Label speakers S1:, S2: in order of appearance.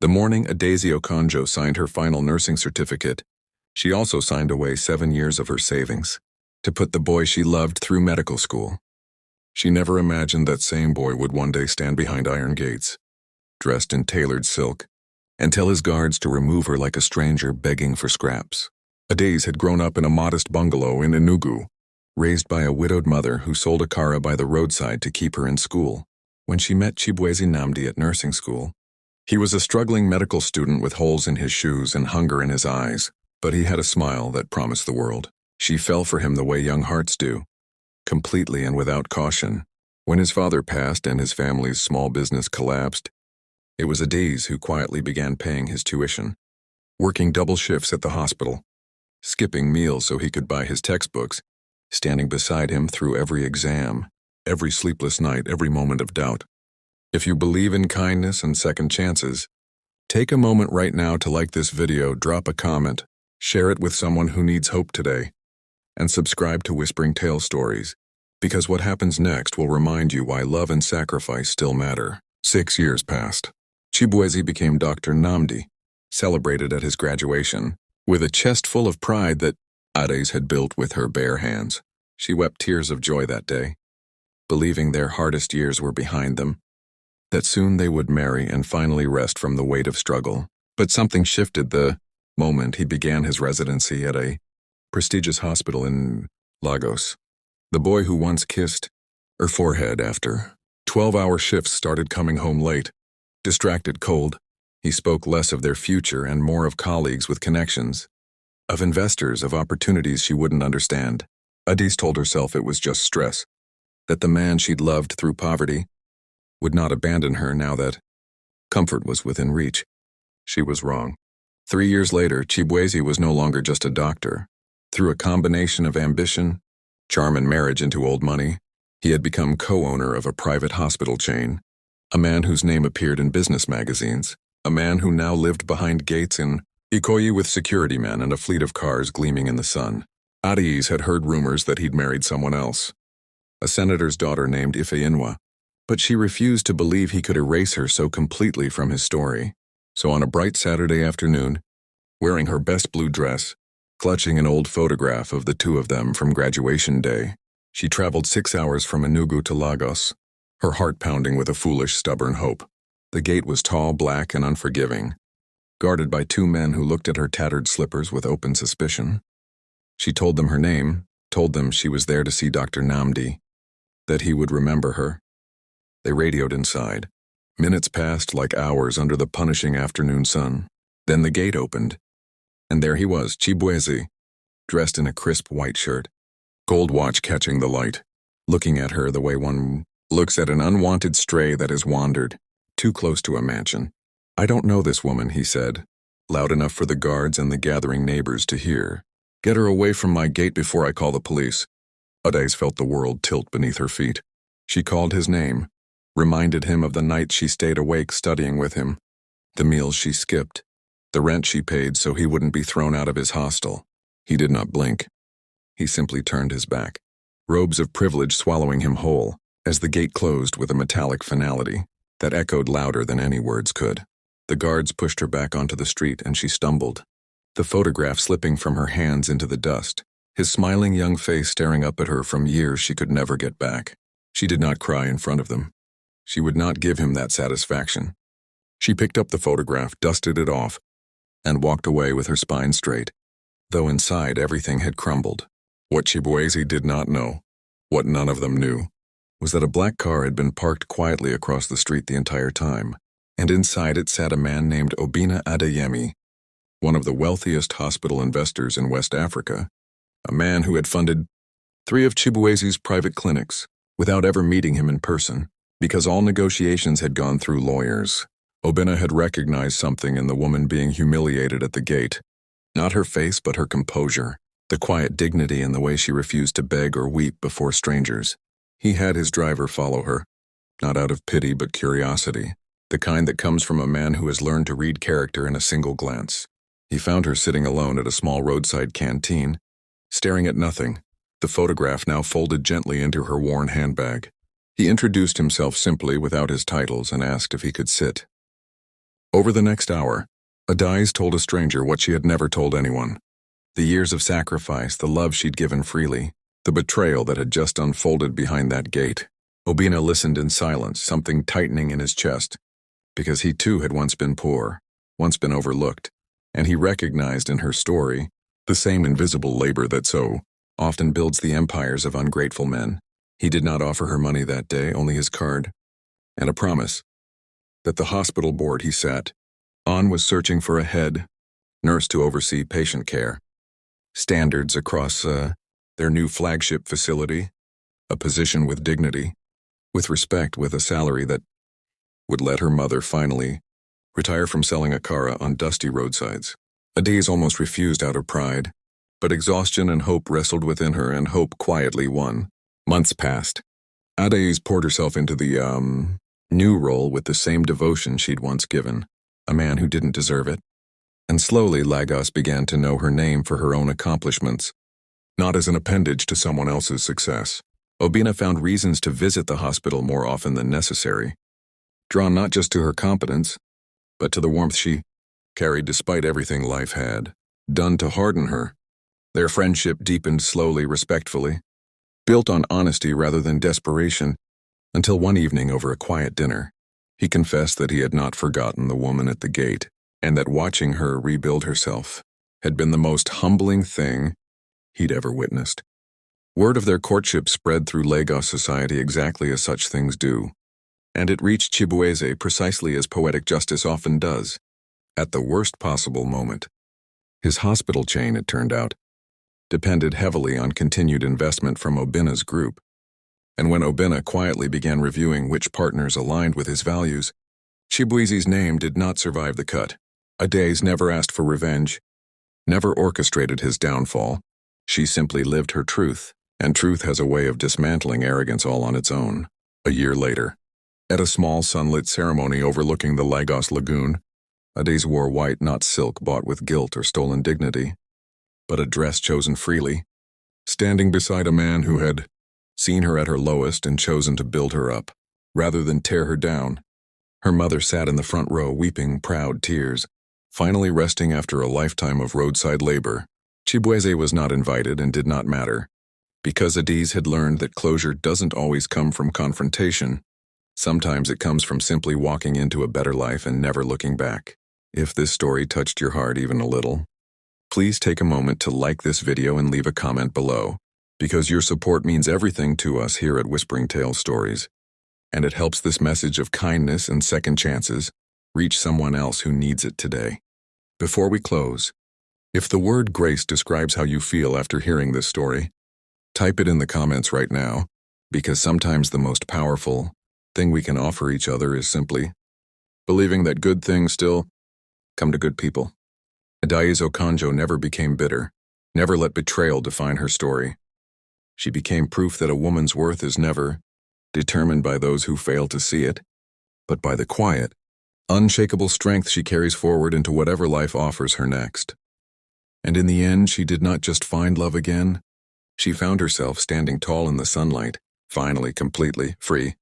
S1: The morning Adaisy Okonjo signed her final nursing certificate, she also signed away 7 years of her savings to put the boy she loved through medical school. She never imagined that same boy would one day stand behind iron gates, dressed in tailored silk, and tell his guards to remove her like a stranger begging for scraps. Adaisy had grown up in a modest bungalow in Enugu, raised by a widowed mother who sold akara by the roadside to keep her in school. When she met Chibueze Nnamdi at nursing school, he was a struggling medical student with holes in his shoes and hunger in his eyes, but he had a smile that promised the world. She fell for him the way young hearts do, completely and without caution. When his father passed and his family's small business collapsed, it was Adaisy who quietly began paying his tuition, working double shifts at the hospital, skipping meals so he could buy his textbooks, standing beside him through every exam, every sleepless night, every moment of doubt. If you believe in kindness and second chances, take a moment right now to like this video, drop a comment, share it with someone who needs hope today, and subscribe to Whispering Tale Stories, because what happens next will remind you why love and sacrifice still matter. 6 years passed. Chibueze became Dr. Nnamdi, celebrated at his graduation, with a chest full of pride that Adaisy had built with her bare hands. She wept tears of joy that day, believing their hardest years were behind them, that soon they would marry and finally rest from the weight of struggle. But something shifted the moment he began his residency at a prestigious hospital in Lagos. The boy who once kissed her forehead after 12-hour shifts started coming home late, distracted, cold. He spoke less of their future and more of colleagues with connections, of investors, of opportunities she wouldn't understand. Adaisy told herself it was just stress, that the man she'd loved through poverty would not abandon her now that comfort was within reach. She was wrong. 3 years later, Chibueze was no longer just a doctor. Through a combination of ambition, charm, and marriage into old money, he had become co-owner of a private hospital chain, a man whose name appeared in business magazines, a man who now lived behind gates in Ikoyi with security men and a fleet of cars gleaming in the sun. Adaisy had heard rumors that he'd married someone else, a senator's daughter named Ifeyinwa, but she refused to believe he could erase her so completely from his story. So on a bright Saturday afternoon, wearing her best blue dress, clutching an old photograph of the two of them from graduation day, she traveled 6 hours from Enugu to Lagos, her heart pounding with a foolish, stubborn hope. The gate was tall, black, and unforgiving, guarded by 2 men who looked at her tattered slippers with open suspicion. She told them her name, told them she was there to see Dr. Nnamdi, that he would remember her. They radioed inside. Minutes passed like hours under the punishing afternoon sun. Then the gate opened, and there he was, Chibueze, dressed in a crisp white shirt, gold watch catching the light, looking at her the way one looks at an unwanted stray that has wandered too close to a mansion. "I don't know this woman," he said, loud enough for the guards and the gathering neighbors to hear. "Get her away from my gate before I call the police." Adaisy felt the world tilt beneath her feet. She called his name, reminded him of the nights she stayed awake studying with him, the meals she skipped, the rent she paid so he wouldn't be thrown out of his hostel. He did not blink. He simply turned his back, robes of privilege swallowing him whole, as the gate closed with a metallic finality that echoed louder than any words could. The guards pushed her back onto the street and she stumbled, the photograph slipping from her hands into the dust, his smiling young face staring up at her from years she could never get back. She did not cry in front of them. She would not give him that satisfaction. She picked up the photograph, dusted it off, and walked away with her spine straight, though inside everything had crumbled. What Chibueze did not know, what none of them knew, was that a black car had been parked quietly across the street the entire time, and inside it sat a man named Obinna Adeyemi, one of the wealthiest hospital investors in West Africa, a man who had funded 3 of Chibueze's private clinics without ever meeting him in person, because all negotiations had gone through lawyers. Obinna had recognized something in the woman being humiliated at the gate. Not her face, but her composure, the quiet dignity in the way she refused to beg or weep before strangers. He had his driver follow her, not out of pity but curiosity, the kind that comes from a man who has learned to read character in a single glance. He found her sitting alone at a small roadside canteen, staring at nothing, the photograph now folded gently into her worn handbag. He introduced himself simply without his titles and asked if he could sit. Over the next hour, Adais told a stranger what she had never told anyone. The years of sacrifice, the love she'd given freely, the betrayal that had just unfolded behind that gate. Obina listened in silence, something tightening in his chest, because he too had once been poor, once been overlooked, and he recognized in her story the same invisible labor that so often builds the empires of ungrateful men. He did not offer her money that day, only his card, and a promise that the hospital board he sat on was searching for a head nurse to oversee patient care, standards across their new flagship facility, a position with dignity, with respect, with a salary that would let her mother finally retire from selling akara on dusty roadsides. Adais almost refused out of pride, but exhaustion and hope wrestled within her, and hope quietly won. Months passed. Adais poured herself into the, new role with the same devotion she'd once given, a man who didn't deserve it. And slowly Lagos began to know her name for her own accomplishments, not as an appendage to someone else's success. Obina found reasons to visit the hospital more often than necessary, drawn not just to her competence, but to the warmth she carried despite everything life had done to harden her. Their friendship deepened slowly, respectfully, built on honesty rather than desperation, until one evening over a quiet dinner, he confessed that he had not forgotten the woman at the gate, and that watching her rebuild herself had been the most humbling thing he'd ever witnessed. Word of their courtship spread through Lagos society exactly as such things do, and it reached Chibueze precisely as poetic justice often does, at the worst possible moment. His hospital chain, it turned out, depended heavily on continued investment from Obina's group, and when Obina quietly began reviewing which partners aligned with his values, Chibueze's name did not survive the cut. Adais never asked for revenge, never orchestrated his downfall. She simply lived her truth, and truth has a way of dismantling arrogance all on its own. A year later, at a small sunlit ceremony overlooking the Lagos Lagoon, Adais wore white, not silk bought with guilt or stolen dignity, but a dress chosen freely, standing beside a man who had seen her at her lowest and chosen to build her up, rather than tear her down. Her mother sat in the front row weeping proud tears, finally resting after a lifetime of roadside labor. Chibueze was not invited and did not matter, because Adais had learned that closure doesn't always come from confrontation. Sometimes it comes from simply walking into a better life and never looking back. If this story touched your heart even a little, please take a moment to like this video and leave a comment below, because your support means everything to us here at Whispering Tales Stories, and it helps this message of kindness and second chances reach someone else who needs it today. Before we close, if the word grace describes how you feel after hearing this story, type it in the comments right now, because sometimes the most powerful thing we can offer each other is simply believing that good things still come to good people. Adais Okonjo never became bitter, never let betrayal define her story. She became proof that a woman's worth is never determined by those who fail to see it, but by the quiet, unshakable strength she carries forward into whatever life offers her next. And in the end, she did not just find love again, she found herself standing tall in the sunlight, finally completely free.